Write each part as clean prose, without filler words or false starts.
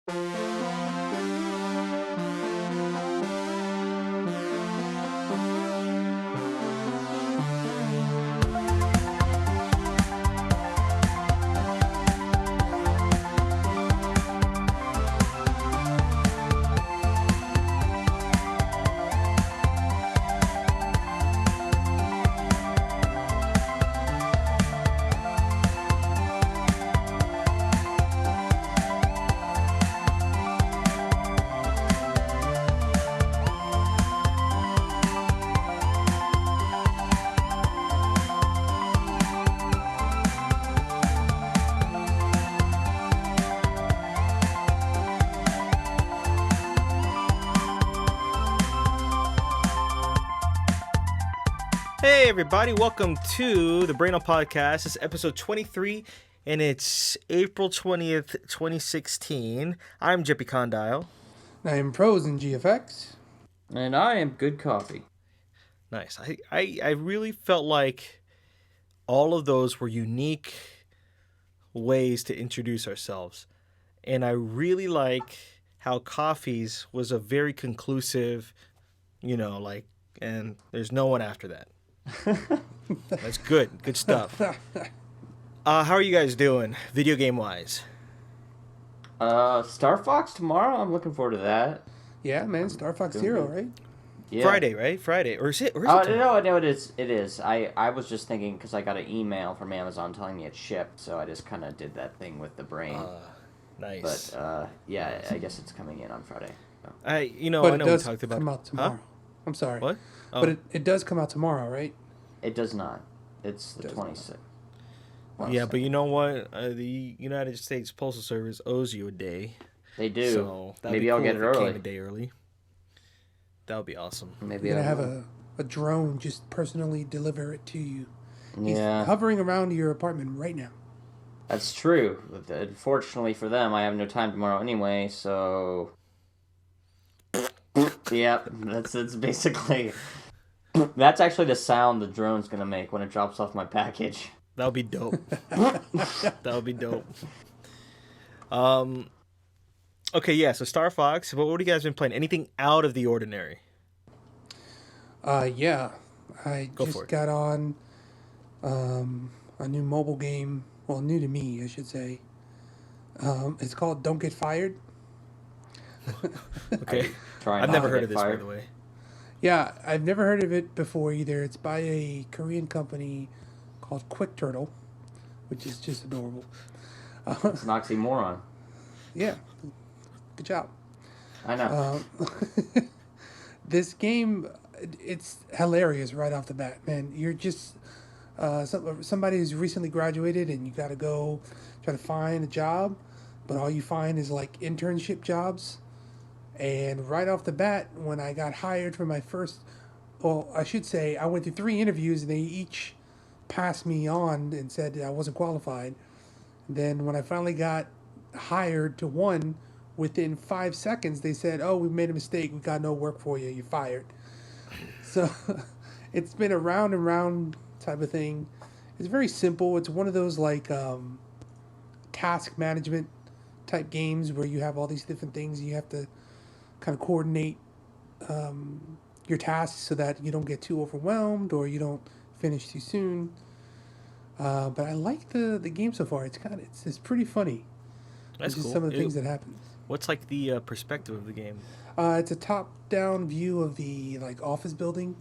Hey everybody, welcome to the Brainal Podcast. It's episode 23 and it's April 20th, 2016. I'm Jeppy Condile. I am Pros in GFX. And I am Good Coffee. Nice. I really felt like all of those were unique ways to introduce ourselves. And I really like how Coffee's was a very conclusive, and there's no one after that. That's good stuff. How are you guys doing video game wise? Star Fox tomorrow. I'm looking forward to that. Yeah, man, Star Fox Zero, right? Yeah. Friday, right? Friday, or is it? No, it is. It is. I was just thinking because I got an email from Amazon telling me it shipped, so I just kind of did that thing with the brain. Nice. But yeah, I guess it's coming in on Friday. So. I know we talked about. Come out tomorrow. Huh? I'm sorry. What? Oh. But it does come out tomorrow, right? It does not. It's the 26th. Yeah, but you know what? The United States Postal Service owes you a day. They do. So maybe I'll get it early. Came a day early. That would be awesome. Maybe you're gonna have a drone just personally deliver it to you. He's yeah. hovering around your apartment right now. That's true. Unfortunately for them, I have no time tomorrow anyway, so... yeah, that's basically... That's actually the sound the drone's gonna make when it drops off my package. That would be dope. That would be dope. Okay, yeah, so Star Fox, what have you guys been playing? Anything out of the ordinary? Yeah. I just got on a new mobile game. Well, new to me, I should say. It's called Don't Get Fired. Okay. I've never heard of this, by the way. Yeah, I've never heard of it before either. It's by a Korean company called Quick Turtle, which is just adorable. It's an oxymoron. Yeah. Good job. I know. This game, it's hilarious right off the bat, man. You're just somebody who's recently graduated and you got to go try to find a job, but all you find is like internship jobs. And right off the bat, when I got hired for my first, well, I should say I went through 3 interviews and they each passed me on and said I wasn't qualified. Then when I finally got hired to one, within 5 seconds, they said, "Oh, we made a mistake. We got no work for you. You're fired." So it's been a round and round type of thing. It's very simple. It's one of those like task management type games where you have all these different things you have to kind of coordinate your tasks so that you don't get too overwhelmed or you don't finish too soon. But I like the game so far. It's pretty funny. That's cool. Some of the things that happen. What's like the perspective of the game? It's a top-down view of the like office building.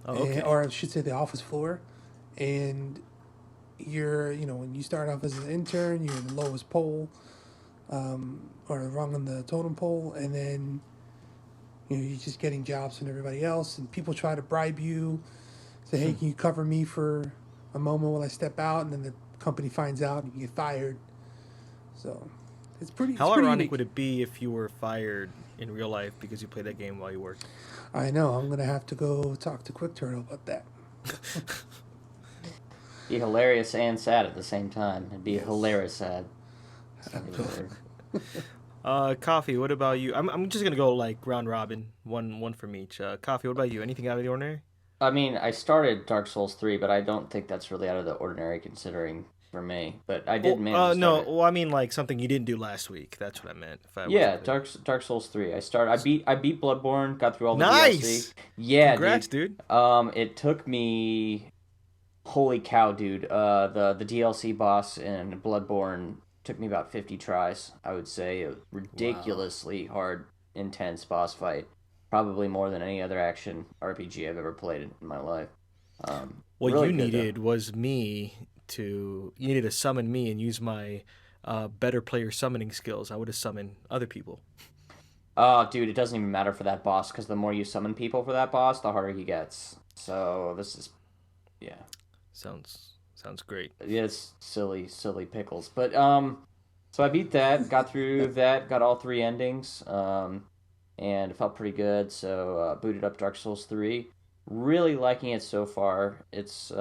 Oh, okay. Or I should say the office floor. And you're, when you start off as an intern, you're the lowest pole, or rung on the totem pole, and then you're just getting jobs from everybody else, and people try to bribe you, say, "Hey, can you cover me for a moment while I step out?" And then the company finds out and you get fired. So it's pretty. How pretty ironic unique. would it be if you were fired in real life because you played that game while you worked? I know. I'm gonna have to go talk to Quick Turtle about that. Be hilarious and sad at the same time. It'd be hilarious sad. Coffee, what about you? I'm just gonna go like round robin, one from each. Coffee, what about you? Anything out of the ordinary? I mean, I started Dark Souls 3, but I don't think that's really out of the ordinary considering for me, but I did manage to start No, it. well, I mean like something you didn't do last week. That's what I meant. If I wasn't Yeah, clear. Dark Souls 3. I beat Bloodborne, got through all the DLC. Nice. Yeah, Congrats, dude. dude. It took me holy cow, dude. The DLC boss in Bloodborne took me about 50 tries, I would say. A Wow. ridiculously hard, intense boss fight. Probably more than any other action RPG I've ever played in my life. What Really you good though. needed was me to. You needed to summon me and use my better player summoning skills. I would have summoned other people. Oh, dude, it doesn't even matter for that boss because the more you summon people for that boss, the harder he gets. So this is, yeah, Sounds great. it's silly, silly pickles. But so I beat that, got through that, got all three endings, and it felt pretty good. So booted up Dark Souls 3. Really liking it so far. It's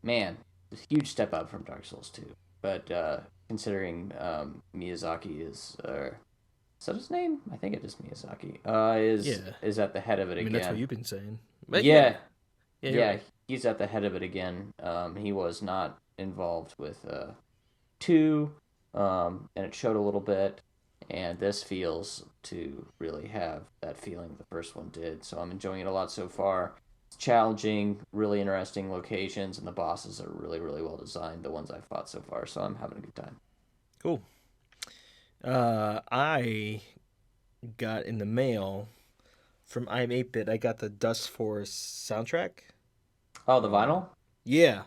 man, it's a huge step up from Dark Souls 2. But considering Miyazaki is that his name? I think it is Miyazaki. Yeah. Is at the head of it I mean that's what again. you've been saying. But yeah, Yeah, yeah, you're yeah, right. he's at the head of it again. He was not involved with two, and it showed a little bit. And this feels to really have that feeling the first one did. So I'm enjoying it a lot so far. It's challenging, really interesting locations, and the bosses are really, really well designed. The ones I've fought so far, so I'm having a good time. Cool. I got in the mail from I'm 8-Bit. I got the Dust Force soundtrack. Oh, the Uh, vinyl? yeah,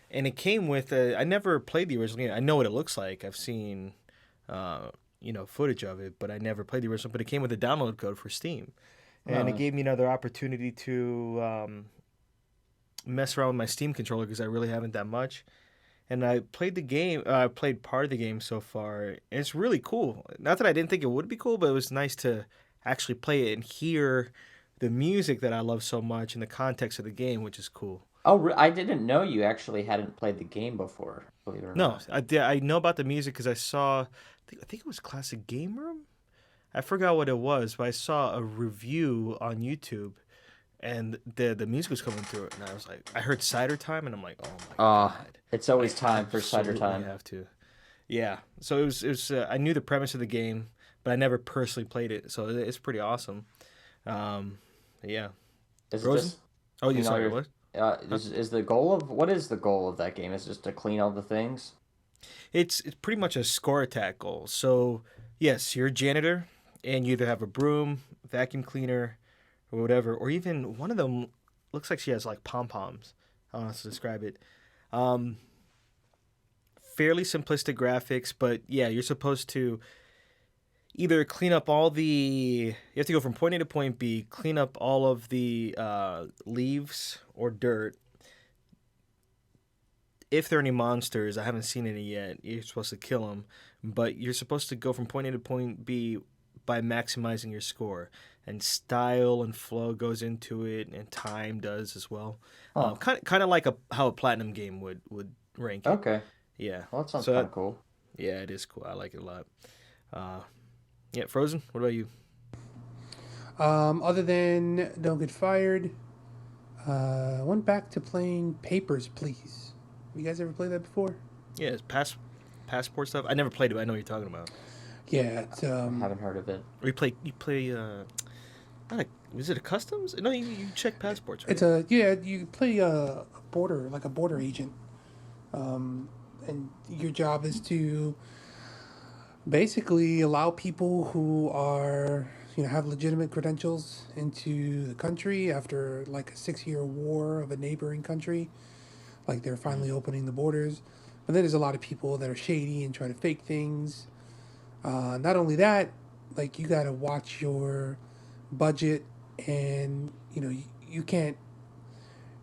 and it came with a. I never played the original game. I know what it looks like. I've seen, uh, footage of it, but I never played the original. But it came with a download code for Steam, Oh, and it nice. gave me another opportunity to mess around with my Steam controller because I really haven't that much. And I played the game. I played part of the game so far. And it's really cool. Not that I didn't think it would be cool, but it was nice to actually play it and hear the music that I love so much in the context of the game, which is cool. Oh, I didn't know you actually hadn't played the game before, believe it or No, not. I did. I know about the music because I saw. I think it was Classic Game Room. I forgot what it was, but I saw a review on YouTube, and the music was coming through it, and I was like, I heard Cider Time, and I'm like, oh my god, It's I always time for cider absolutely time. have to. Yeah. So it was. I knew the premise of the game, but I never personally played it. So it's pretty awesome. Um, yeah. Is it Frozen. just Oh, you clean all sorry. your? What? Huh? Is the goal of what is the goal of that game? Is it just to clean all the things? It's pretty much a score attack goal. So yes, you're a janitor, and you either have a broom, vacuum cleaner, or whatever, or even one of them looks like she has like pom poms. I don't know how to describe it. Um, Fairly simplistic graphics, but yeah, you're supposed to either clean up all the. You have to go from point A to point B, clean up all of the leaves or dirt. If there are any monsters, I haven't seen any yet. You're supposed to kill them, but you're supposed to go from point A to point B by maximizing your score. And style and flow goes into it, and time does as well. Huh. Kind of like how a platinum game would rank it. Okay. Yeah. Well, that sounds So kind of cool. yeah, it is cool. I like it a lot. Uh, yeah, Frozen. What about you? Other than Don't Get Fired, I went back to playing Papers, Please. You guys ever played that before? Yeah, it's passport stuff. I never played it, but I know what you're talking about. Yeah, it's I haven't heard of it. Or you play not a, was it a customs? No, you check passports, it's right? a yeah. You play a border like a border agent, and your job is to basically allow people who are have legitimate credentials into the country after like a 6 year war of a neighboring country. Like they're Mm. finally opening the borders, but then there's a lot of people that are shady and try to fake things. Not only that, like you got to watch your budget, and you can't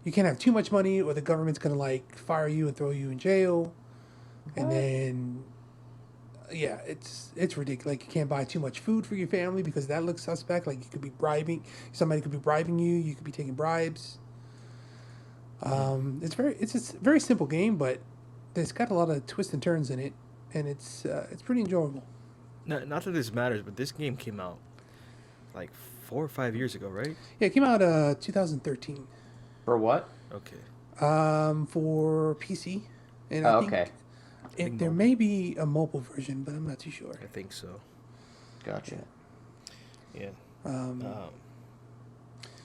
have too much money, or the government's gonna like fire you and throw you in jail. And What? then yeah, it's ridiculous. Like you can't buy too much food for your family because that looks suspect. Like you could be bribing somebody could be bribing you. You could be taking bribes. Mm. It's a very simple game, but it's got a lot of twists and turns in it, and it's pretty enjoyable. Not that this matters, but this game came out like 4 or 5 years ago, right? Yeah, it came out 2013. For what? Okay. For PC, and I Oh, okay. think I think there may be a mobile version, but I'm not too sure. I think so. Gotcha. Yeah. Um, Um,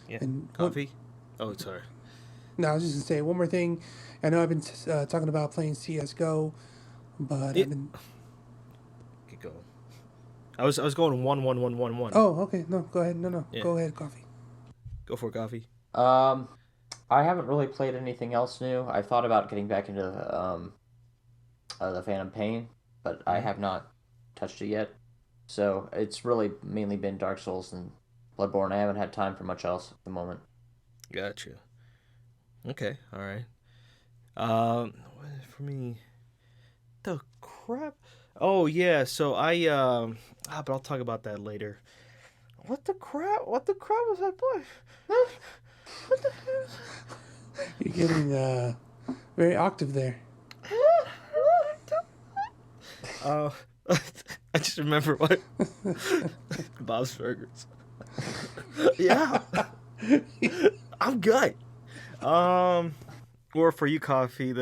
yeah. and one, Coffee? Oh, sorry. no, I was just gonna say one more thing. I know I've been talking about playing CS:GO, but Yeah. I've been. Keep going. I was going 1-1-1-1-1. Oh, okay. No, go ahead. No, Yeah. go ahead. Coffee. Go for coffee. Um, I haven't really played anything else new. I thought about getting back into the Phantom Pain, but I Mm-hmm. have not touched it yet. So it's really mainly been Dark Souls and Bloodborne. I haven't had time for much else at the moment. Gotcha. Okay. All right. For me, the crap. Oh yeah. So but I'll talk about that later. What the crap? What the crap was I playing? What the You're getting very octave there. hell? I just remember what Bob's Burgers. Yeah, I'm good. Um, or for you, coffee.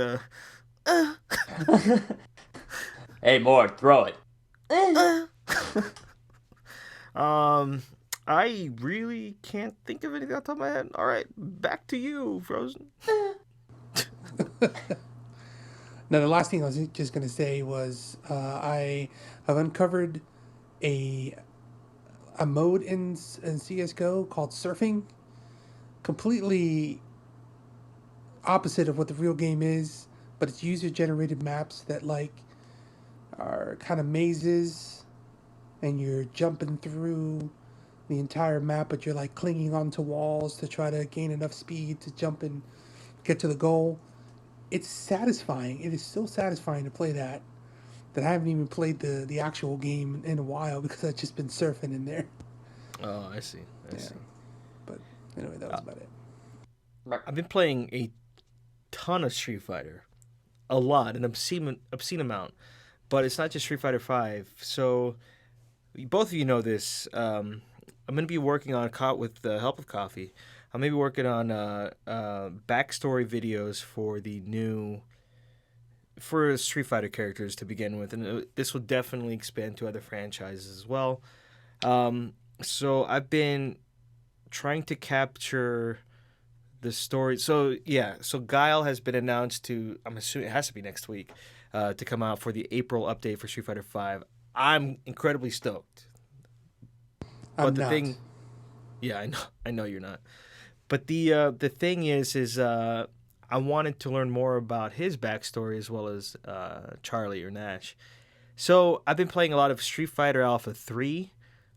Hey, more, throw it. Uh, um, I really can't think of anything off the top of my head. All right, back to you, Frozen. Now, the last thing I was just gonna say was I have uncovered a a mode in CS:GO called surfing, completely opposite of what the real game is, but it's user generated maps that like are kind of mazes, and you're jumping through the entire map, but you're like clinging onto walls to try to gain enough speed to jump and get to the goal. It's satisfying. It is so satisfying to play that I haven't even played the actual game in a while because I've just been surfing in there. Oh, I see. I Yeah, see. but anyway, that was Uh, about it. I've been playing a ton of Street Fighter, a lot, an obscene amount. But it's not just Street Fighter Five. So both of you know this. I'm going to be working on with the help of Coffee. I'm going to be working on backstory videos for the new for Street Fighter characters to begin with, and this will definitely expand to other franchises as well. So I've been trying to capture the story. So yeah, so Guile has been announced to. I'm assuming it has to be next week to come out for the April update for Street Fighter Five. I'm incredibly stoked. But I'm the not. thing, yeah, I know you're not. But the thing is I wanted to learn more about his backstory as well as Charlie or Nash. So I've been playing a lot of Street Fighter Alpha 3,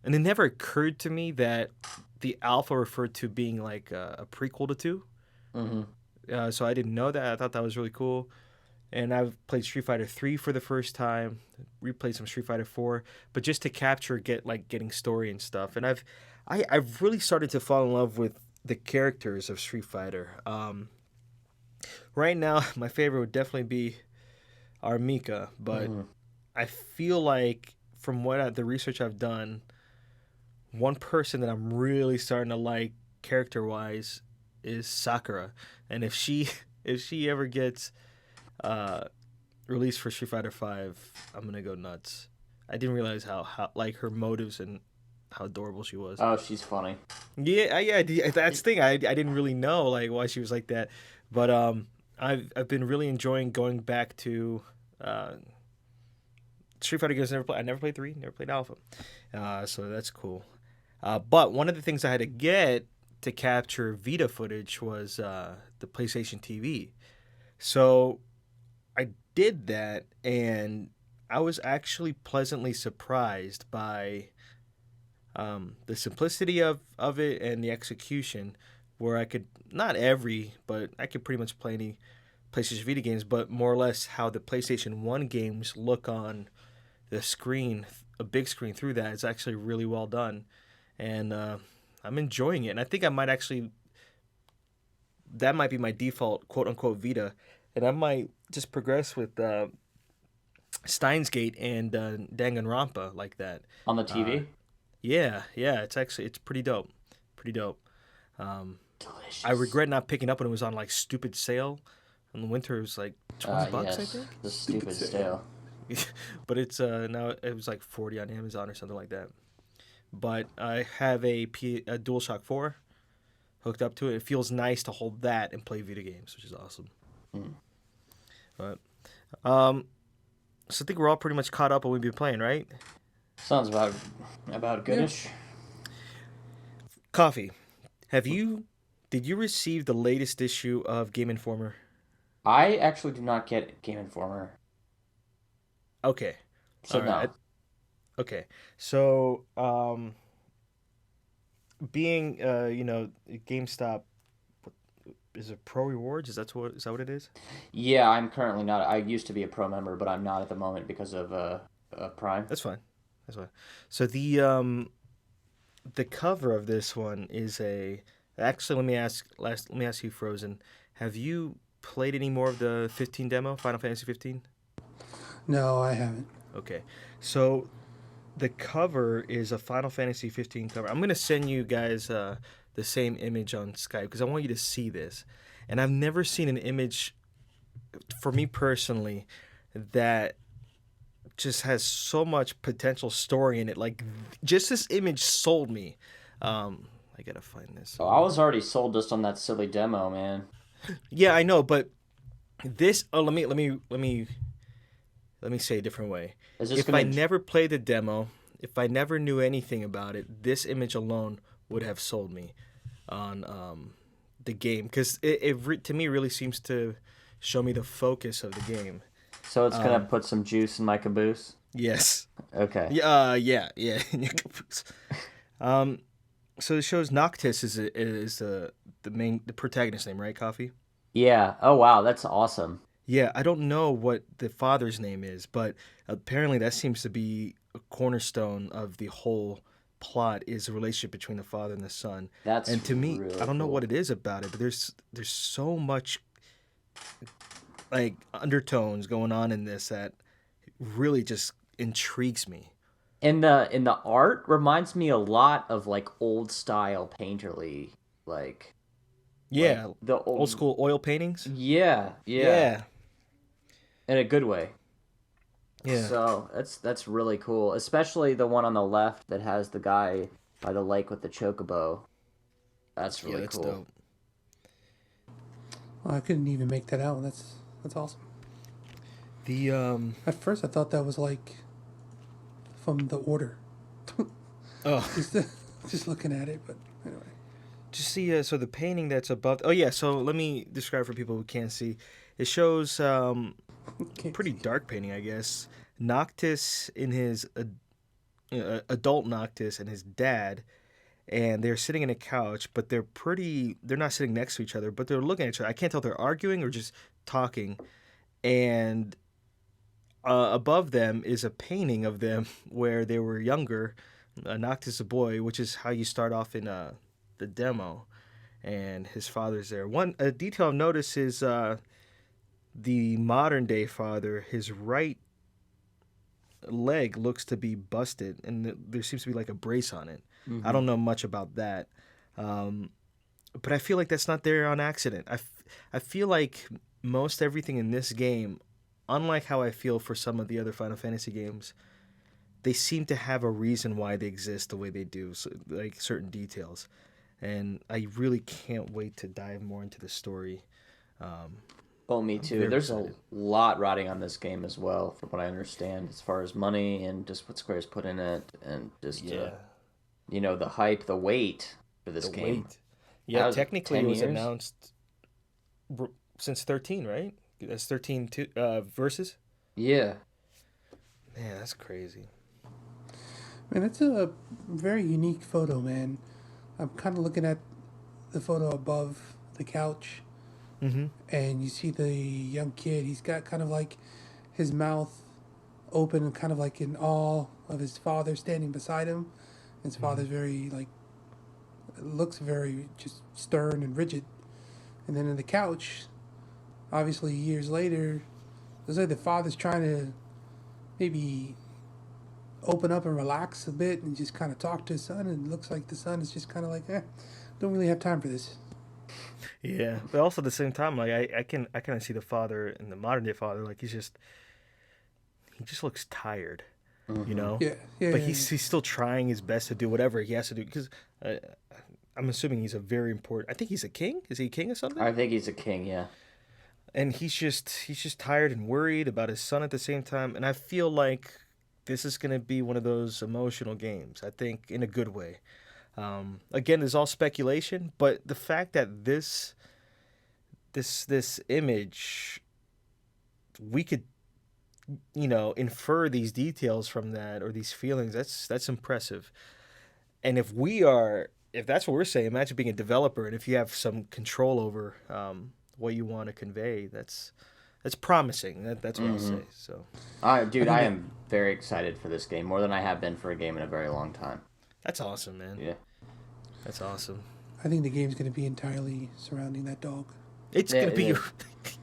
and it never occurred to me that the Alpha referred to being like a prequel to 2. Mm-hmm. So I didn't know that. I thought that was really cool. And I've played Street Fighter 3 for the first time, replayed some Street Fighter 4, but just to capture getting story and stuff. And I've really started to fall in love with the characters of Street Fighter. Right now, my favorite would definitely be Armika, but Mm-hmm. I feel like from the research I've done, one person that I'm really starting to like character wise is Sakura, and if she if she ever gets uh, released for Street Fighter Five, I'm gonna go nuts. I didn't realize how like her motives and how adorable she was. Oh, she's funny. Yeah, that's the thing. I didn't really know like why she was like that, but I've been really enjoying going back to uh, Street Fighter games. I never played 3, never played Alpha, so that's cool. But one of the things I had to get to capture Vita footage was the PlayStation TV. So I did that, and I was actually pleasantly surprised by the simplicity of it and the execution, where I could not every, but I could pretty much play any PlayStation Vita games, but more or less how the PlayStation One games look on the screen, a big screen through that. It's actually really well done, and I'm enjoying it. And I think I might actually that might be my default quote unquote Vita, and I might just progress with Steins Gate and Danganronpa like that. On the Uh, TV? yeah, it's pretty dope, pretty dope. Um, I Delicious. regret not picking up when it was on like stupid sale. In the winter, it was like $20, I Yes, think. the Stupid stupid sale. stale. But it's now it was like 40 on Amazon or something like that. But I have a DualShock 4 hooked up to it. It feels nice to hold that and play video games, which is awesome. Mm. But um, so I think we're all pretty much caught up on what we've been playing, right? Sounds about Yeah. goodish. Coffee. Have you? Did you receive the latest issue of Game Informer? I actually do not get Game Informer, Okay. so All right. no. Okay. So, being GameStop is it Pro Rewards? Is that what it is? Yeah, I'm currently not. I used to be a pro member, but I'm not at the moment because of Prime. That's fine. That's fine. So the cover of this one is a. Actually, let me ask you, Frozen. Have you played any more of the 15 demo, Final Fantasy 15? No, I haven't. Okay. So the cover is a Final Fantasy 15 cover. I'm gonna send you guys the same image on Skype because I want you to see this. And I've never seen an image, for me personally, that just has so much potential story in it. Like, just this image sold me. I gotta find this. Oh, I was already sold just on that silly demo, man. Yeah, I know, but this. Oh, let me say a different way. Is this If I gonna? never played the demo, if I never knew anything about it, this image alone would have sold me on the game because to me really seems to show me the focus of the game. So it's gonna Um, put some juice in my caboose. yes. Okay. Yeah. Yeah. um. So it shows Noctis is the protagonist name, right? Coffee. Yeah. Oh wow, that's awesome. Yeah, I don't know what the father's name is, but apparently that seems to be a cornerstone of the whole plot is the relationship between the father and the son. That's And to me, I really don't know what cool. it is about it, but there's so much like undertones going on in this that really just intrigues me. And the art reminds me a lot of like old style painterly, like like Yeah, the old old. school oil paintings. Yeah, yeah, Yeah, in a good way. yeah, So that's really cool, especially the one on the left that has the guy by the lake with the chocobo. That's yeah. really That's cool. dope. Well, I couldn't even make that out. That's awesome. The At first, I thought that was like from the order. oh, just, just looking at it, but anyway. just see. So the painting that's above. Oh yeah. So let me describe for people who can't see. It shows Can't pretty see. dark painting, I guess. Noctis in his adult Noctis and his dad, and they're sitting in a couch, but they're not sitting next to each other, but they're looking at each other. I can't tell if they're arguing or just talking. And above them is a painting of them where they were younger. Noctis a boy, which is how you start off in the demo, and his father's there. One a detail I've noticed is the modern day father. His right leg looks to be busted, and there seems to be like a brace on it. I Hmm. don't know much about that, um, but I feel like that's not there on accident. I feel like most everything in this game, unlike how I feel for some of the other Final Fantasy games, they seem to have a reason why they exist the way they do, so, like certain details. And I really can't wait to dive more into the story. Um, Oh, me I'm too. very There's a excited. lot riding on this game as well, from what I understand, as far as money and just what Square's put in it, and just Yeah, the hype, the wait for this the game. wait. Yeah, How's it? technically it 10 was years? announced since 13, right? That's 13 verses. Yeah. Man, that's crazy. Man, it's a very unique photo, man. I'm kind of looking at the photo above the couch, Mm-hmm. and you see the young kid. He's got kind of like his mouth open and kind of like in awe of his father standing beside him. His Mm-hmm. father's very like looks very just stern and rigid. And then in the couch, obviously years later, looks like the father's trying to maybe open up and relax a bit and just kind of talk to his son. And it looks like the son is just kind of like, don't really have time for this. Yeah, but also at the same time, like I kind of see the father in the modern day father, like he just looks tired, you Mm-hmm. know. Yeah, yeah, But yeah, yeah. he's still trying his best to do whatever he has to do because uh, I'm assuming he's a very important. I think he's a king. Is he a king or something? I think he's a king. Yeah. And he's just tired and worried about his son at the same time. And I feel like this is gonna be one of those emotional games. I think in a good way. Again, it's all speculation, but the fact that this image we could infer these details from that or these feelings, that's impressive. And if that's what we're saying, imagine being a developer and if you have some control over what you want to convey, that's promising. That's what I'll Mm-hmm. say. So I Dude, think I that am very excited for this game more than I have been for a game in a very long time. that's awesome, man. Yeah. That's awesome. I think the game's going to be entirely surrounding that dog. It's Yeah, gonna it be is.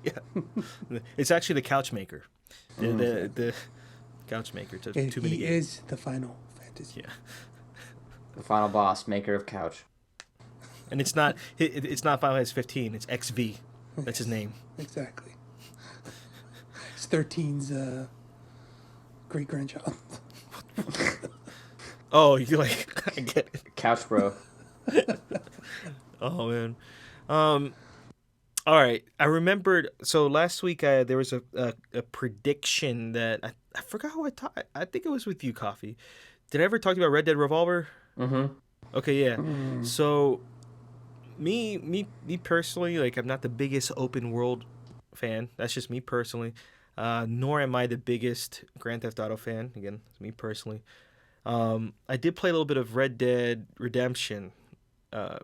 yeah. It's actually the couch maker. Mm. The couch maker to And too many he games. is the final fantasy. Yeah. The final boss, maker of couch. And it's not Final Fantasy 15. It's XV. That's his name. Exactly. It's 13's great grandchild. Oh, you like I get it. Couch bro. Oh man. Um. All right. I remembered. So last week, there was a prediction that I forgot who I thought. I think it was with you, Coffee. Did I ever talk to you about Red Dead Revolver? Mm-hmm. Okay, yeah. Mm. So me personally, like I'm not the biggest open world fan. That's just me personally. Nor am I the biggest Grand Theft Auto fan. Again, it's me personally. I did play a little bit of Red Dead Redemption, uh,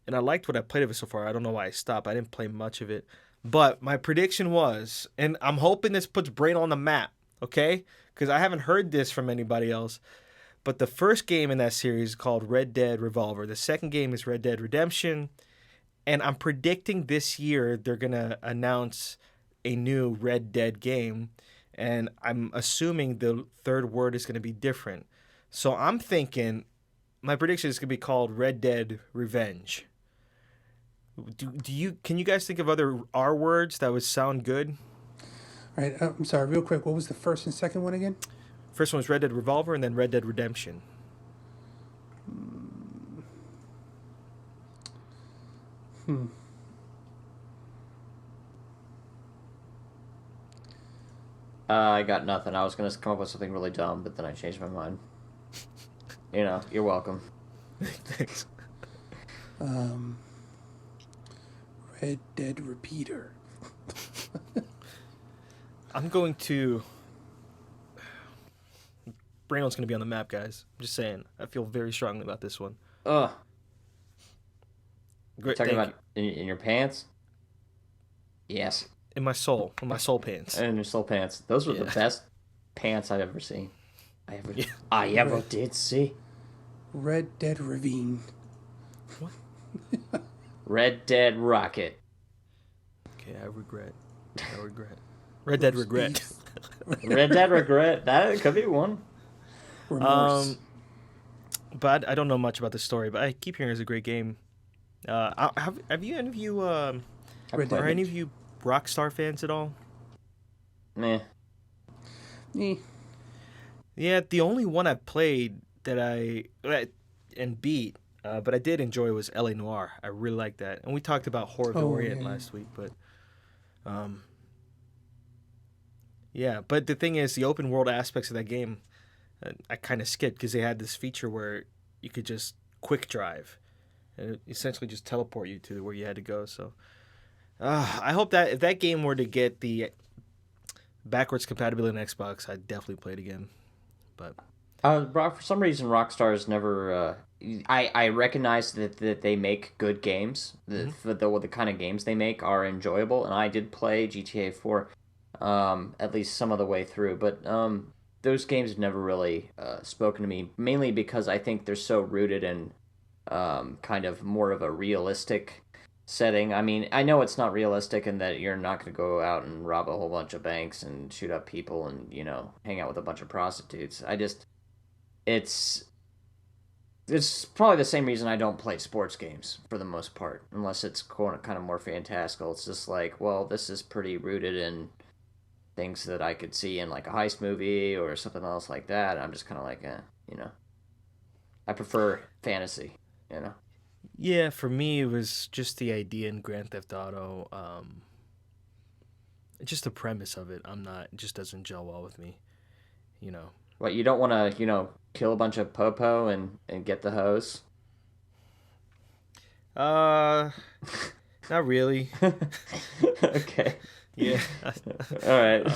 and I liked what I played of it so far. I don't know why I stopped. I didn't play much of it, but my prediction was, and I'm hoping this puts Brain on the map, okay? Because I haven't heard this from anybody else. But the first game in that series is called Red Dead Revolver. The second game is Red Dead Redemption, and I'm predicting this year they're gonna announce a new Red Dead game, and I'm assuming the third word is gonna be different. So I'm thinking my prediction is gonna be called Red Dead Revenge. Do you can you guys think of other R words that would sound good? All right, I'm sorry, real quick. What was the first and second one again? First one was Red Dead Revolver, and then Red Dead Redemption. Hmm. I got nothing. I was gonna come up with something really dumb, but then I changed my mind. You're welcome. Thanks. Um, Red Dead Repeater. I'm going to. Brainl's going to be on the map, guys. I'm just saying. I feel very strongly about this one. Ugh. Great, Talking thank about in your pants? Yes. you. In my soul pants. And your soul pants. Those were the Yeah. best pants I've ever seen. Yeah. I ever Red, did see. Red Dead Ravine. Red Dead Rocket. Okay, I regret. I regret. Red Dead Roast Regret. beef. Red Dead Regret. That could be one. Remorse. But I don't know much about the story, but I keep hearing it's a great game. Have you any of you I Red played are Dead. any it. of you Rockstar fans at all? Meh. Eh. Yeah, the only one I played that and beat, but I did enjoy was LA Noire. I really liked that, and we talked about Horror of the Oh, Orient yeah. last week, but um, yeah. But the thing is, the open world aspects of that game, I kind of skipped because they had this feature where you could just quick drive, and it essentially just teleport you to where you had to go. So I hope that if that game were to get the backwards compatibility on Xbox, I'd definitely play it again. But For some reason, Rockstar's never. I recognize that they make good games. Mhm. The kind of games they make are enjoyable, and I did play GTA 4, at least some of the way through. But those games have never really spoken to me, mainly because I think they're so rooted in kind of more of a realistic setting. I mean, I know it's not realistic and that you're not going to go out and rob a whole bunch of banks and shoot up people and hang out with a bunch of prostitutes. It's It's probably the same reason I don't play sports games for the most part, unless it's kind of more fantastical. It's just like, well, this is pretty rooted in things that I could see in like a heist movie or something else like that. I'm just kind of like, you know, I prefer fantasy, you know. Yeah, for me it was just the idea in Grand Theft Auto. Just the premise of it. It just doesn't gel well with me. You know. What, you don't want to, kill a bunch of popo and get the hose? Uh, Not really. Okay. Yeah. All right.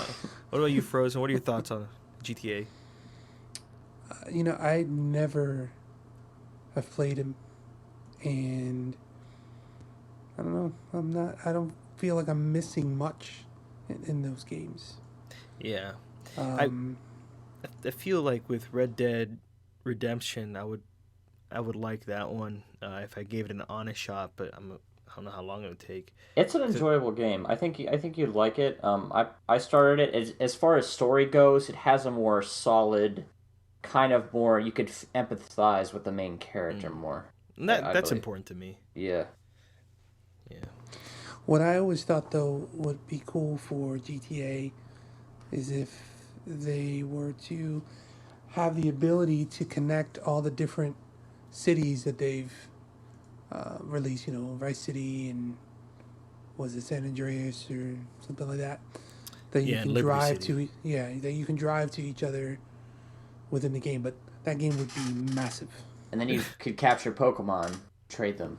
What about you, Frozen? What are your thoughts on GTA? I never have played him, and I don't know. I don't feel like I'm missing much in those games. Yeah. I Um, I feel like with Red Dead Redemption, I would like that one if I gave it an honest shot, but I don't know how long it would take. It's an 'Cause enjoyable game. I think you'd like it. I started it as far as story goes. It has a more solid, kind of more you could empathize with the main character more. I that's believe. important to me. Yeah. Yeah. what I always thought though would be cool for GTA is if they were to have the ability to connect all the different cities that they've released. Vice City and was it San Andreas or something like that. That you Yeah, in can Liberty drive City. to, yeah, that you can drive to each other within the game. But that game would be massive, And then you could capture Pokemon, trade them.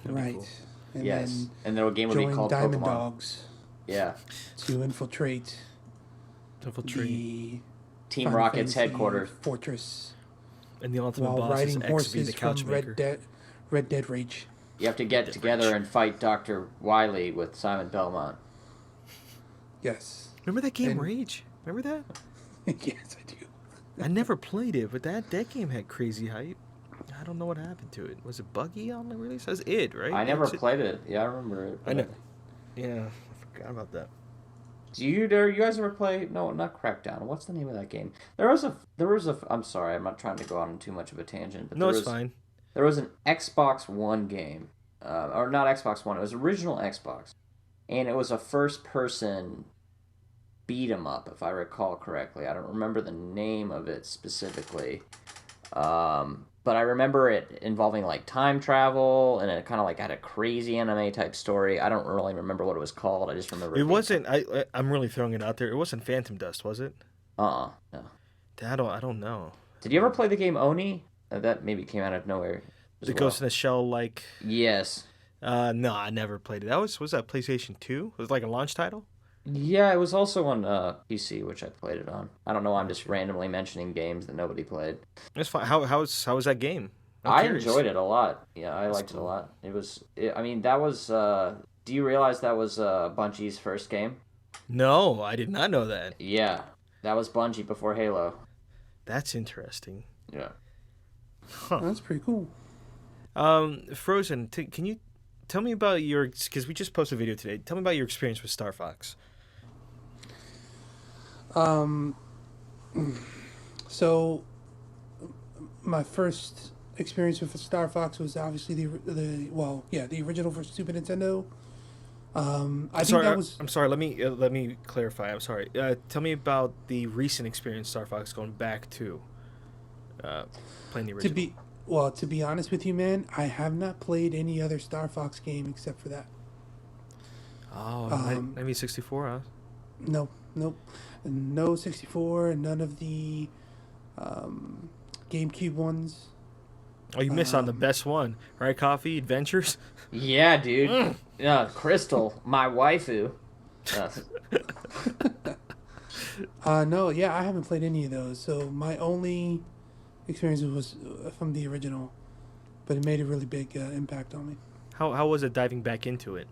That'd be right? cool. And Yes. then And the game would be join called Diamond Pokemon. Dogs Yeah. to infiltrate Infiltrate. the Team Final Rocket's Fantasy headquarters. fortress And the ultimate while boss is riding XV, horses the from Couchmaker. Red Dead Rage. You have to get together and fight Dr. Wily with Simon Belmont. Yes. Remember that game And- Rage? Remember that? Yes, I do. I never played it, but that game had crazy hype. I don't know what happened to it. Was it buggy on the release? That was id, right? I never That's it. played it. Yeah, I remember it. I know. Yeah, I forgot about that. Do you guys ever play? No, not Crackdown. What's the name of that game? There was a. I'm sorry, I'm not trying to go on too much of a tangent, but No, it's fine. there was an Xbox One game, or not Xbox One. It was original Xbox, and it was a first-person beat 'em up, if I recall correctly. I don't remember the name of it specifically, but I remember it involving like time travel, and it kind of like had a crazy anime type story. I don't really remember what it was called. I just remember It being wasn't. I'm really throwing it out there. It wasn't Phantom Dust, was it? no. I don't know. Did you ever play the game Oni? That maybe came out of nowhere. As The well. Ghost in the Shell, like. Yes. No, I never played it. Was that PlayStation 2? Was it like a launch title? Yeah, it was also on PC, which I played it on. I don't know. I'm just randomly mentioning games that nobody played. It's fine. How was that game? I enjoyed it a lot. Yeah, I liked it a lot. I mean, that was. Do you realize that was Bungie's first game? No, I did not know that. Yeah, that was Bungie before Halo. That's interesting. Yeah. That's pretty cool. Frozen, can you tell me about because we just posted a video today. Tell me about your experience with Star Fox. So my first experience with Star Fox was obviously the original for Super Nintendo. I think that was I'm sorry. Let me clarify. I'm sorry. Tell me about the recent experience Star Fox going back to playing the original. to be honest with you, man. I have not played any other Star Fox game except for that. Oh, maybe 64, huh? No, nope, no 64, and none of the GameCube ones. Oh, you missed on the best one, right? Coffee Adventures. Yeah, dude. Crystal, my waifu. No, yeah, I haven't played any of those. So my only experience was from the original, but it made a really big impact on me. How was it diving back into it?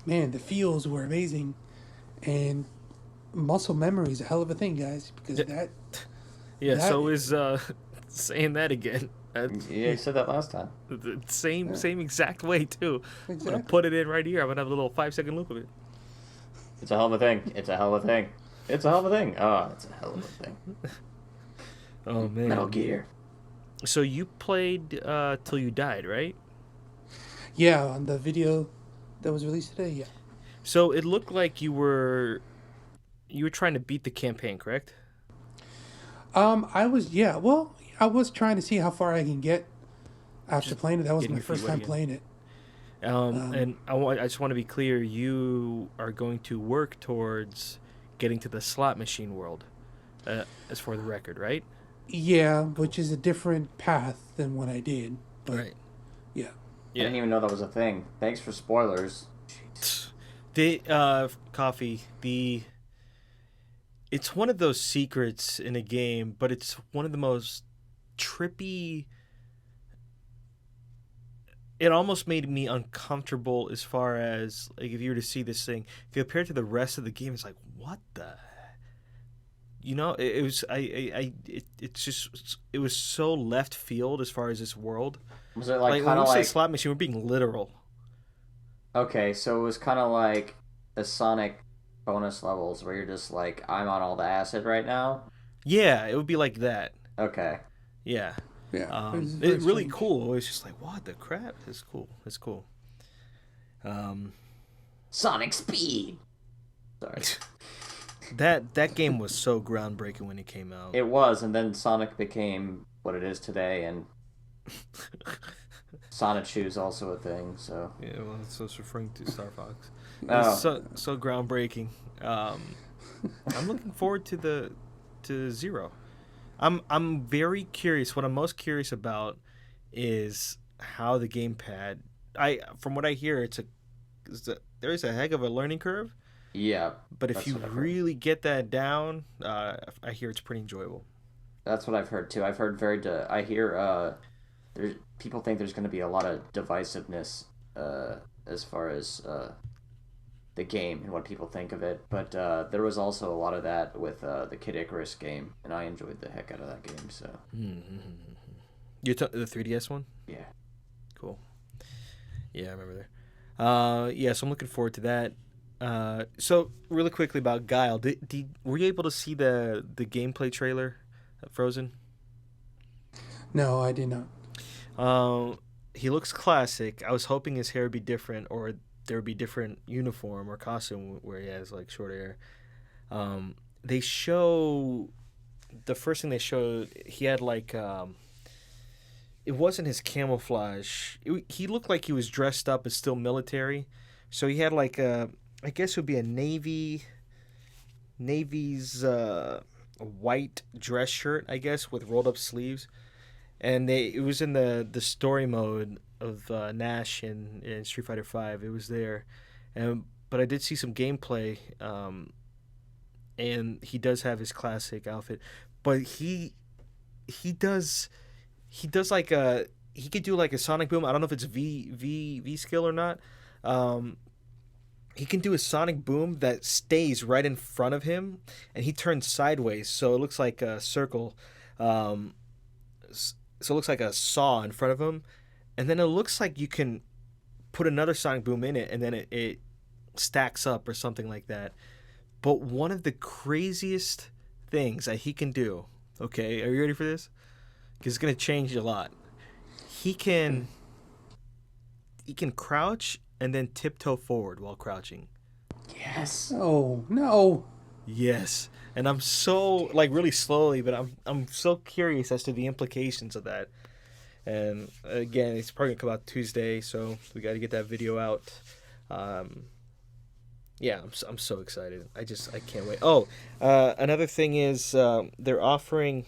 Man, the feels were amazing, and muscle memory is a hell of a thing, guys. Because Yeah. that- So is saying that again. Yeah, you said that last time. The same exact way too. I'm Exactly. gonna put it in right here. I'm gonna have a little 5-second loop of it. It's a hell of a thing. It's a hell of a thing. It's a hell of a thing. Oh, it's a hell of a thing. Oh man. Metal Gear. So you played till you died, right? Yeah, on the video that was released today, yeah. So it looked like you were trying to beat the campaign, correct? I was trying to see how far I can get after Just playing it. That was getting my your feet first wet time again. playing it. And I just want to be clear. You are going to work towards getting to the slot machine world, as for the record, right? Yeah, Cool. which is a different path than what I did, but Right. yeah. I Yeah. didn't even know that was a thing. Thanks for spoilers. The coffee. It's one of those secrets in a game, but it's one of the most trippy. It almost made me uncomfortable as far as like if you were to see this thing compared to the rest of the game. It's like what the it was it's just it was so left field as far as this world. Was it like Like when kind we of say like slot machine, we're being literal. okay? So it was kind of like the Sonic bonus levels where you're just like, I'm on all the acid right now. Yeah, it would be like that. Okay, Yeah, Yeah, it was very it really strange. cool. It's just like what the crap. It's cool. It's cool. Um, Sonic Speed. Sorry, that game was so groundbreaking when it came out. it was, and then Sonic became what it is today, and Sonic Shoes also a thing. So Yeah, well, it's referring to Star Fox. It's oh, so groundbreaking. Um, I'm looking forward to Zero. I'm very curious. What I'm most curious about is how the gamepad. From what I hear, there's a heck of a learning curve. yeah, But if that's you what I've heard. really get that down, I hear it's pretty enjoyable. That's what I've heard too. I've heard I hear there's people think there's going to be a lot of divisiveness as far as the game and what people think of it. But there was also a lot of that with the Kid Icarus game, and I enjoyed the heck out of that game. So Mm-hmm. The 3DS one? yeah, Cool. Yeah, I remember there. Yeah, so I'm looking forward to that. So really quickly about Guile, were you able to see the gameplay trailer at Frozen? No, I did not. He looks classic. I was hoping his hair would be different, or there would be different uniform or costume where he has like short hair. They show the first thing they showed. He had like it wasn't his camouflage. He looked like he was dressed up as still military. So he had like I guess it would be a navy's white dress shirt, I guess, with rolled up sleeves. And it was in the story mode of Nash in Street Fighter Five. It was there, and but I did see some gameplay, and he does have his classic outfit, but he does he does like a he could do like a sonic boom. I don't know if it's V skill or not. Um, he can do a sonic boom that stays right in front of him, and he turns sideways, so it looks like a circle. Um, so it looks like a saw in front of him, and then it looks like you can put another sonic boom in it, and then it stacks up or something like that. But one of the craziest things that he can do, okay, are you ready for this? Because it's gonna change a lot. He can he can crouch and then tiptoe forward while crouching. yes. Oh no! Yes, and I'm so like really slowly, but I'm so curious as to the implications of that. And again, it's probably gonna come out Tuesday, so we got to get that video out. Um, yeah, I'm so excited. I can't wait. Oh, another thing is they're offering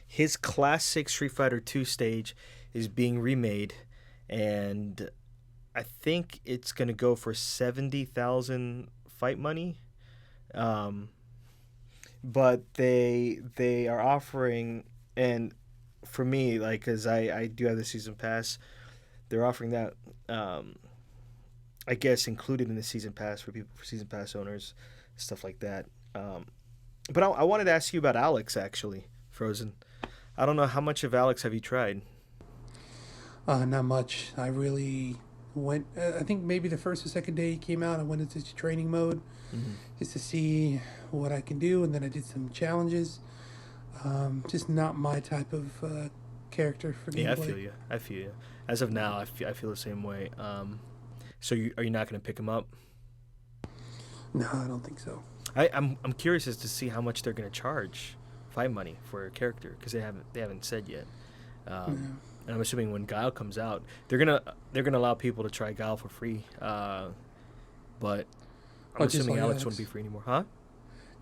his classic Street Fighter Two stage is being remade, and I think it's gonna go for 70,000 fight money. Um, but they are offering, and for me, like, cause I do have the season pass, they're offering that. Um, I guess included in the season pass for people for season pass owners, stuff like that. Um, but I wanted to ask you about Alex actually, Frozen. I don't know how much of Alex have you tried. Not much. I really went. I think maybe the first or second day he came out, I went into training mode Mm-hmm. just to see what I can do, and then I did some challenges. Just not my type of character for Yeah, I gameplay. feel you. I feel you. As of now, I feel the same way. So are you not going to pick him up? No, I don't think so. I'm curious as to see how much they're going to charge fight money for a character because they haven't said yet. Yeah. And I'm assuming when Guile comes out, they're gonna allow people to try Guile for free. But I'm Oh, just assuming like Alex wouldn't be Alex. free anymore, huh?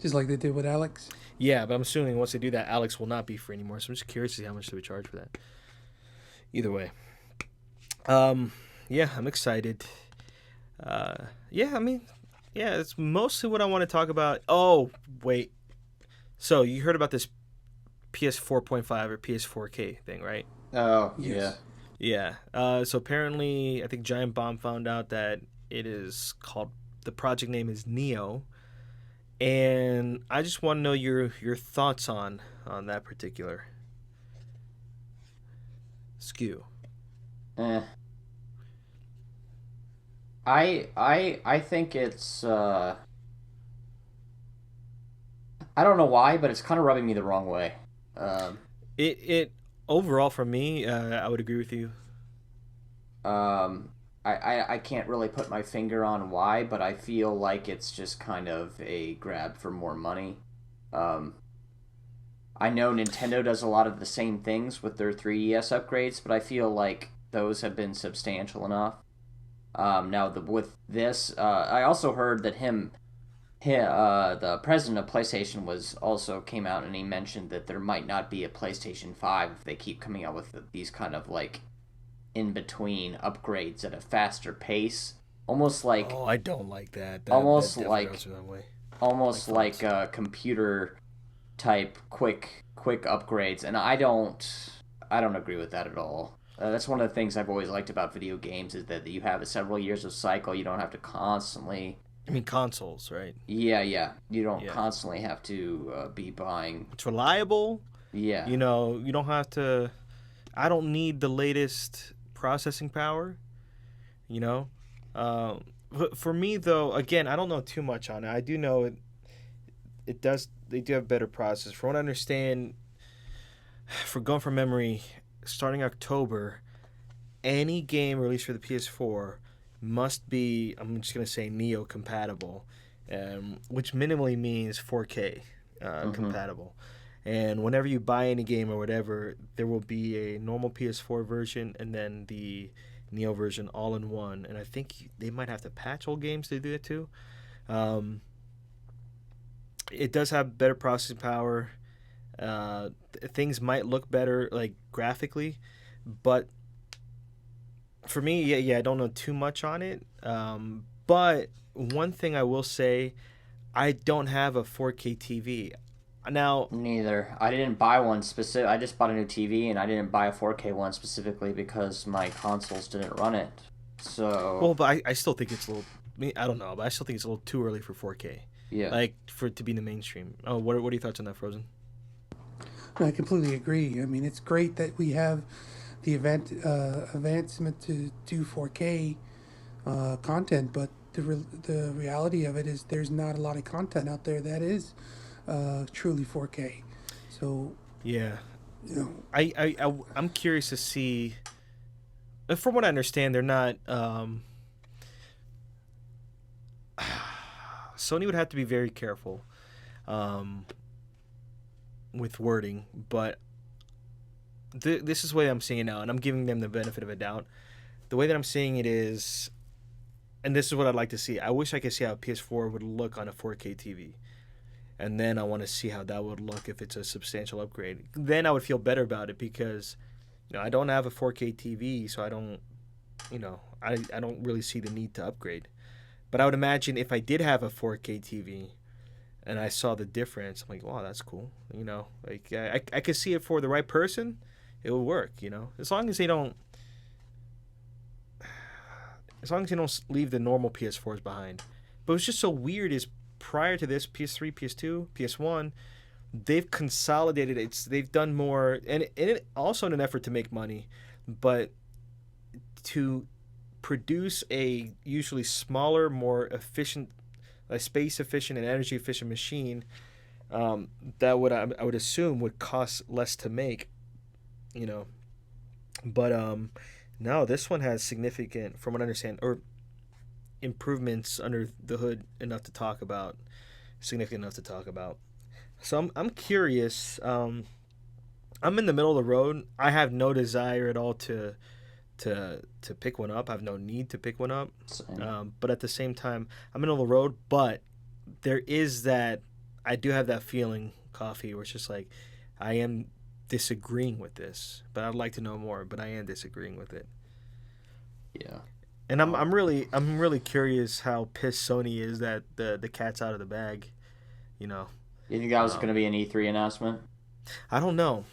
Just like they did with Alex. Yeah, but I'm assuming once they do that, Alex will not be free anymore. So I'm just curious to see how much they would charge for that. Either way, um, yeah, I'm excited. Yeah, I mean, yeah, it's mostly what I want to talk about. Oh, wait. So you heard about this PS 4.5 or PS 4K thing, right? Oh yeah. Yes. Yeah. So apparently, I think Giant Bomb found out that it is called, the project name is Neo, and I just want to know your thoughts on that particular SKU. Eh. I think it's I don't know why, but it's kind of rubbing me the wrong way. Um, It overall for me, I would agree with you. um, I can't really put my finger on why, but I feel like it's just kind of a grab for more money. Um, I know Nintendo does a lot of the same things with their 3DS upgrades, but I feel like those have been substantial enough. Now, with this, I also heard that the president of PlayStation was also came out and he mentioned that there might not be a PlayStation 5 if they keep coming out with these kind of like in between upgrades at a faster pace, almost like Oh, I don't like that. That almost definitely rubs like me that way. Like almost like thoughts. computer type quick upgrades, and I don't agree with that at all. That's one of the things I've always liked about video games is that you have a several years of cycle. You don't have to constantly, I mean consoles, right? yeah, you don't Yeah, constantly have to be buying, it's reliable. yeah. You don't have to. I don't need the latest processing power. You know, for me though, again, I don't know too much on it. I do know it does. They do have better processors. From what I understand, for going from memory, starting October, any game released for the PS4 must be, I'm just gonna say, Neo compatible, which minimally means 4K Mm-hmm. compatible. And whenever you buy any game or whatever, there will be a normal PS4 version and then the Neo version all in one. And I think they might have to patch old games to do it too. Um, it does have better processing power. Things might look better, like graphically, but for me, yeah, I don't know too much on it. But one thing I will say, I don't have a 4K TV. Now, Neither. I didn't buy one specific. I just bought a new TV, and I didn't buy a 4K one specifically because my consoles didn't run it. So well, but I still think it's a little. I mean, I don't know, but I still think it's a little too early for 4K, yeah. like for it to be in the mainstream. Oh, what are your thoughts on that, Frozen? I completely agree. I mean, it's great that we have the advancement to do 4K content, but the reality of it is there's not a lot of content out there that is truly 4K. So, Yeah, you know, I'm curious to see. From what I understand, they're not. Sony would have to be very careful um, with wording, but this is the way I'm seeing it now, and I'm giving them the benefit of a doubt. The way that I'm seeing it is, and this is what I'd like to see. I wish I could see how a PS4 would look on a 4K TV, and then I want to see how that would look if it's a substantial upgrade. Then I would feel better about it because, I don't have a 4K TV, so I don't, I don't really see the need to upgrade. But I would imagine if I did have a 4K TV and I saw the difference, I'm like, wow, that's cool. Like I could see it for the right person, it will work. As long as they don't, leave the normal PS4s behind. But what's just so weird is prior to this, PS3, PS2, PS1, they've consolidated. They've done more, and it also in an effort to make money, but to produce a usually smaller, more efficient, a space efficient and energy efficient machine that I would assume would cost less to make. you know. But no, this one has significant, from what I understand, or improvements under the hood enough to talk about, significant enough to talk about. So I'm curious. I'm in the middle of the road. I have no desire at all to pick one up. I have no need to pick one up. Same. But at the same time, I'm in the middle of the road. But there is that. I do have that feeling, coffee, where it's just like I am disagreeing with this, but I'd like to know more. But I am disagreeing with it. Yeah. And I'm really curious how pissed Sony is that the cat's out of the bag. You know, You think that was going to um, be an E3 announcement? I don't know.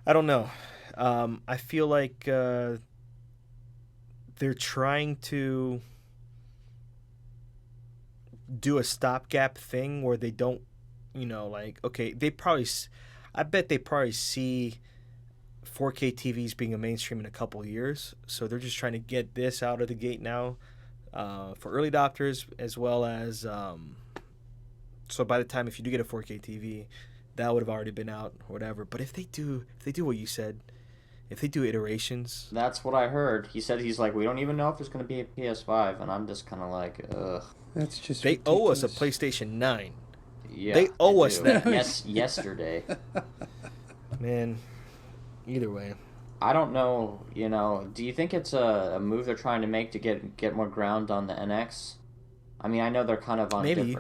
I don't know. I feel like they're trying to do a stopgap thing where they don't, like, okay, I bet they probably see 4K TVs being a mainstream in a couple of years. So they're just trying to get this out of the gate now for early adopters, as well as so by the time if you do get a 4K TV, that would have already been out or whatever. But if they do what you said, if they do iterations, That's what I heard. He said he's like, we don't even know if there's going to be a PS5, and I'm just kind of like, ugh. That's just they owe us a ridiculous. PlayStation 9. Yeah, They they owe us do. that. Yes, yesterday. Man, either way. I don't know. Do you think it's a move they're trying to make to get more ground on the NX? I mean, I know they're kind of on Maybe.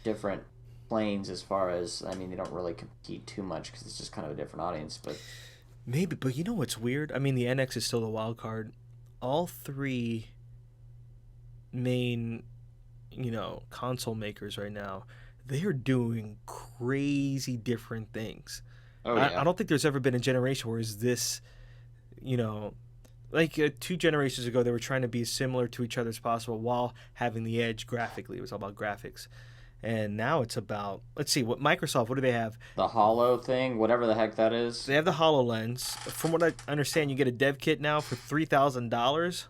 different planes as far as, I mean, they don't really compete too much because it's just kind of a different audience. But Maybe, but you know what's weird? I mean, the NX is still the wild card. All three main, console makers right now, they are doing crazy different things. oh I yeah, don't think there's ever been a generation where is this, you know, like 2 generations ago, they were trying to be as similar to each other as possible while having the edge graphically. It was all about graphics. And now it's about, let's see, what do they have? the Hollow thing, whatever the heck that They is. have the HoloLens. From what I understand, you get a dev kit now for $3,000,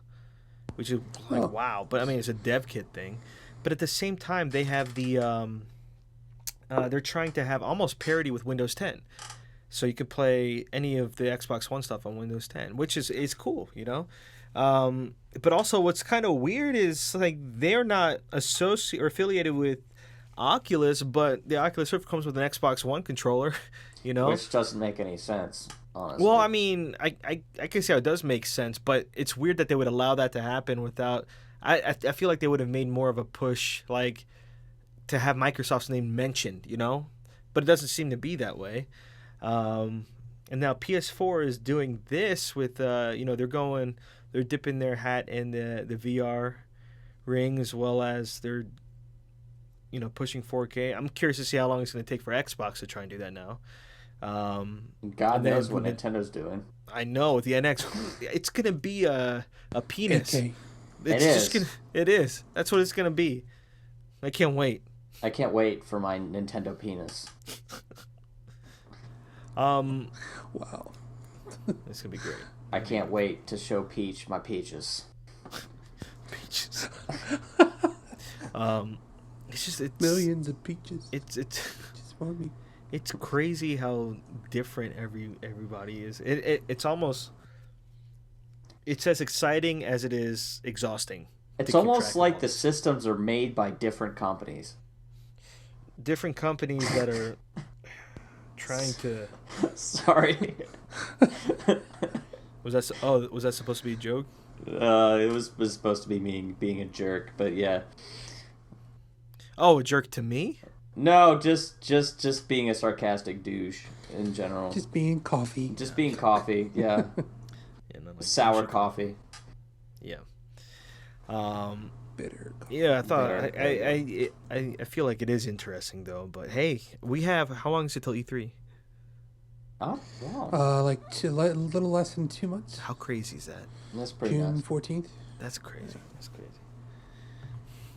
which is like Huh. wow. But I mean, it's a dev kit thing. But at the same time, they have they're trying to have almost parity with Windows 10, so you could play any of the Xbox One stuff on Windows 10, which is cool. But also, what's kind of weird is like they're not associated or affiliated with Oculus, but the Oculus Rift comes with an Xbox One controller. you know. Which doesn't make any sense, Well, I honestly. mean, I can see how it does make sense, but it's weird that they would allow that to happen without. I feel like they would have made more of a push, like to have Microsoft's name mentioned. But it doesn't seem to be that way. Um, and now PS4 is doing this with, they're dipping their hat in the VR ring as well as they're, pushing 4K. I'm curious to see how long it's going to take for Xbox to try and do that now. God And then knows what when Nintendo's doing. I know with the NX, it's gonna be a penis. 8K. It It's just is. gonna. It is. That's what it's gonna be. I can't wait. I can't wait for my Nintendo penis. Um, Wow. it's gonna be great. I can't wait to show Peach my peaches. Peaches. It's just Millions of peaches. it's Just for me. it's crazy how different everybody is. It's almost it's as exciting as it is exhausting to It's keep almost track of like all the this. systems are made by different companies. Different companies that are trying to. Sorry. Was that supposed to be a joke? It was supposed to be me being a jerk, but yeah. Oh, a jerk to me? No, just being a sarcastic douche in general. Just being coffee. Just being coffee, yeah. Yeah, not like Sour douchey. coffee. Yeah. Um. Bitter coffee. Yeah, I thought There, I feel like it is interesting though. But hey, we have how long is it till E3? Oh, wow. Like a little less than 2 months. How crazy is that? That's pretty June nice. 14th. That's crazy. That's crazy.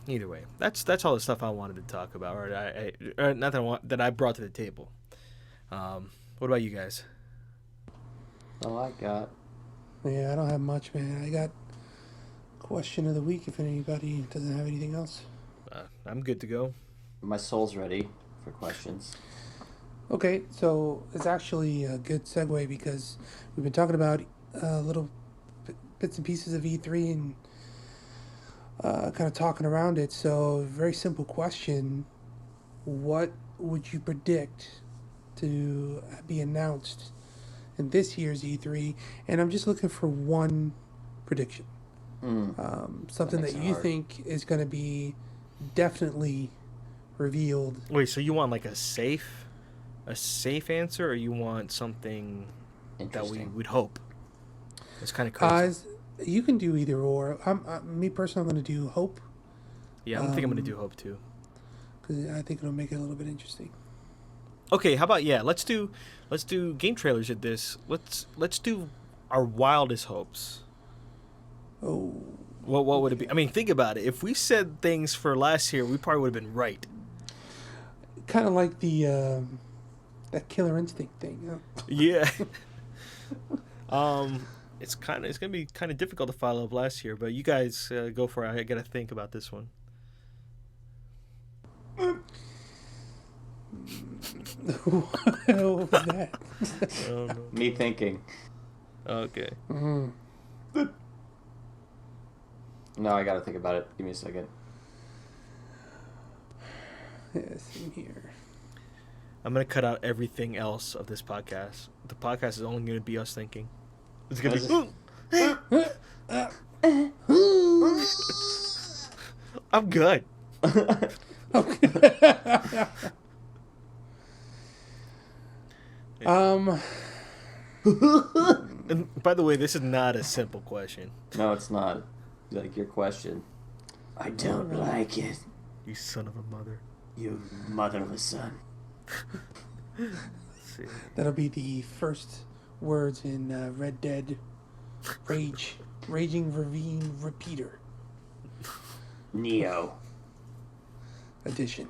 Either way, that's all the stuff I wanted to talk about, or not that I brought to the table. What about you guys? All I got. Yeah, I don't have much, man. I got question of the week if anybody doesn't have anything else. I'm good to go. My soul's ready for questions. Okay, so it's actually a good segue because we've been talking about little bits and pieces of E3 and kind of talking around it. So, very simple question: what would you predict to be announced in this year's E3? And I'm just looking for one prediction, That something makes that it you hard. think is going to be definitely revealed. Wait, so you want like a safe answer, or you want something that we Interesting. would hope? It's kind of Uh, crazy. is- you can do either or. Me personally, I'm going to do hope Yeah, I'm thinking I'm gonna do hope too. because I think it'll make it a little bit interesting. Okay, how about yeah? Let's do game trailers at this. Let's do our wildest hopes. Oh, What would it okay. be? I mean, think about it. If we said things for last year, we probably would have been right. Kind of like the that Killer Instinct thing. Yeah. It's gonna be kind of difficult to follow up last year, but you guys go for it. I gotta think about this one. What was that? I don't know. Me thinking. Okay. Mm, No, I gotta think about it. Give me a second. yeah, same here. I'm gonna cut out everything else of this podcast. The podcast is only gonna be us thinking. It's gonna Is be. Uh, I'm good. okay. um, And by the way, this is not a simple question. No, it's not. Like your question. I don't like it. You son of a mother. You mother of a son. Let's see. that'll be the first words in Red Dead Raging Ravine Repeater Neo. edition.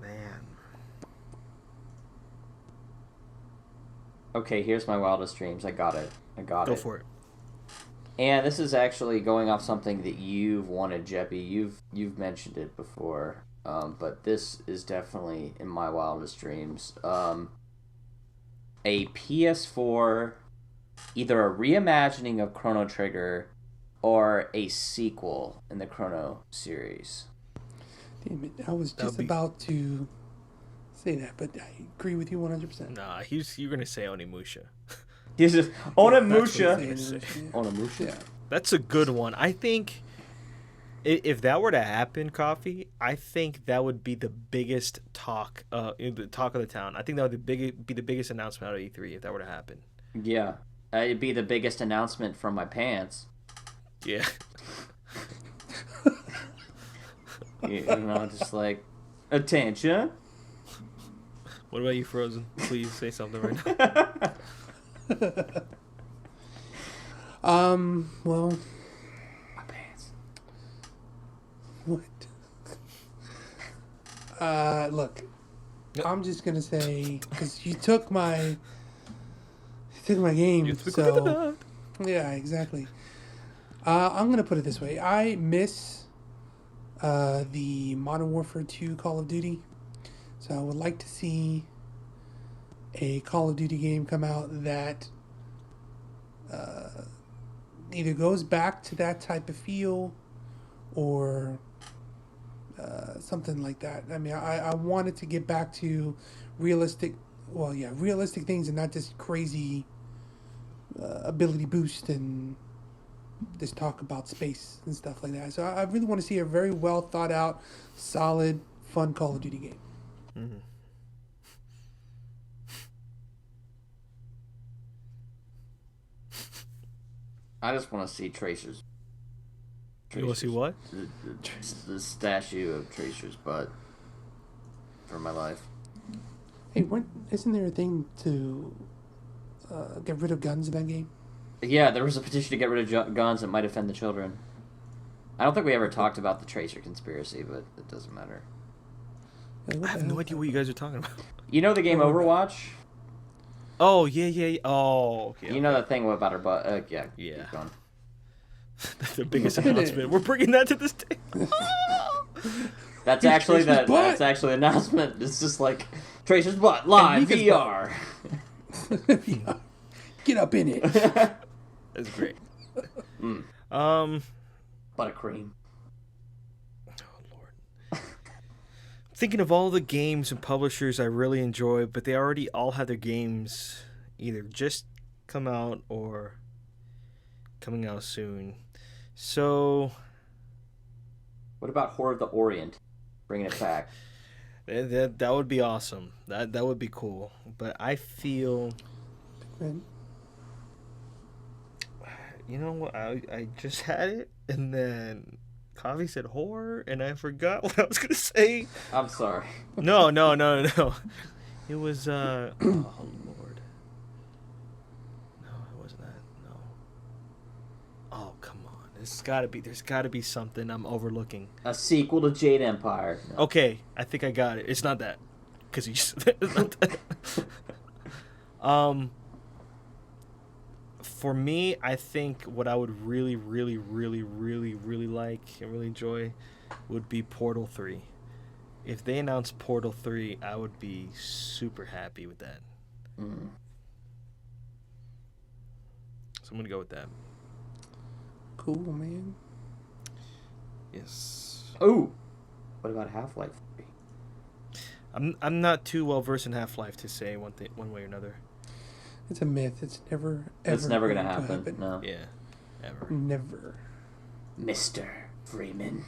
Man. Okay, here's my wildest dreams. I got it. Go for it. And this is actually going off something that you've wanted, Jeppy. You've mentioned it before, but this is definitely in my wildest dreams. A PS4, either a reimagining of Chrono Trigger, or a sequel in the Chrono series. Damn it, I was That'll just be- about to say that, but I agree with you 100%. Nah, you're gonna say Onimusha. He's just That's what Onimusha. I'm saying. Onimusha. Yeah. That's a good one. I think if that were to happen, Coffee, I think that would be the biggest talk, the talk of the town. I think that would be the biggest announcement out of E3 if that were to happen. Yeah, it'd be the biggest announcement from my pants. Yeah. Just like attention. What about you, Frozen? Please say something right now. Well, My pants. what? Look, Yep. I'm just gonna say because you took my game, It's so yeah, exactly. I'm gonna put it this way: I miss the Modern Warfare 2 Call of Duty, so I would like to see a Call of Duty game come out that either goes back to that type of feel or something like that. I mean, I wanted to get back to realistic, well, yeah, realistic things and not just crazy ability boost and this talk about space and stuff like that. So I really want to see a very well thought out, solid, fun Call of Duty game. Mm-hmm. I just want to see Tracer's. You want to see what? The statue of Tracer's butt for my life. Hey, isn't there a thing to get rid of guns in that game? Yeah, there was a petition to get rid of guns that might offend the children. I don't think we ever talked about the Tracer conspiracy, but it doesn't matter. Like, what I the have no hell? idea what you guys are talking about. You know the game Overwatch? Oh, yeah. Oh, yeah. You know that thing about her butt? Yeah. Yeah. Keep going. That's the biggest Look at it. announcement. We're bringing that to this day. That's Here's actually Tracer's butt. that's actually the announcement. It's just like Tracer's butt live Mika's VR. Yeah. Get up in it. That's great. Buttercream. Oh Lord. Thinking of all the games and publishers I really enjoy, but they already all have their games either just come out or coming out soon. So What about Horror of the Orient? Bringing it back. that would be awesome. That would be cool. But I feel, you know what? I just had it, and then Coffee said horror, and I forgot what I was gonna say. I'm sorry. No. It was oh Lord. No, it wasn't that. No. Oh come on. There's gotta be something I'm overlooking. A sequel to Jade Empire. No. Okay, I think I got it. It's not that. Because it's not that. For me, I think what I would really like and really enjoy would be Portal 3. If they announced Portal 3, I would be super happy with that. Mm. So I'm going to go with that. Cool, man. Yes. Oh, what about Half-Life 3? I'm not too well versed in Half-Life to say one way or another. It's a myth. It's never, ever It's never gonna going to happen. No. Yeah, ever. Never. Mr. Freeman.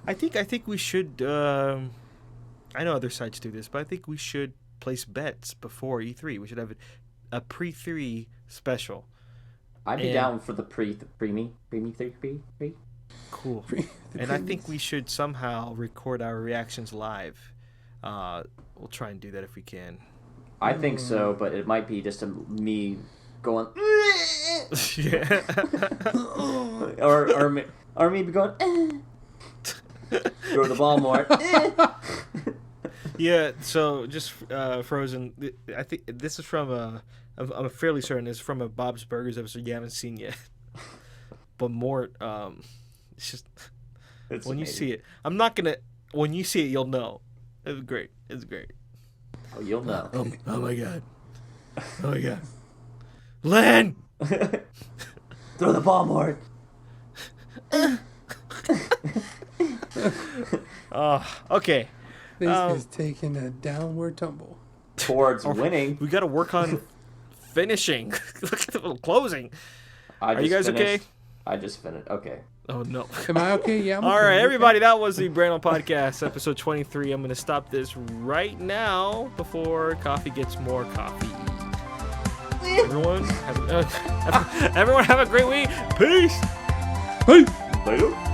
I think we should. I know other sites do this, but I think we should place bets before E3. We should have a pre-3 special. I'd be down for the pre Cool. And I think we should somehow record our reactions live. We'll try and do that if we can. I think so, but it might be just me going Yeah. or me going throw the ball more. Yeah. So just Frozen. I think this is from I'm fairly certain it's from a Bob's Burgers episode you haven't seen yet. But more. It's just It's when amazing. you see it. I'm not gonna. When you see it, you'll know. It's great. It's great. Oh, you'll know. Oh my god. Oh my god. Len! Throw the ball more. Okay. This is taking a downward tumble. Towards winning. We got to work on finishing. Look at the closing. Are you guys okay? I just finished. Okay. Oh no. Am I okay? Yeah, I'm All okay. right, everybody. That was the Brainal Podcast, episode 23. I'm going to stop this right now before Coffee gets more coffee. Everyone have a great week. Peace. Hey! Later.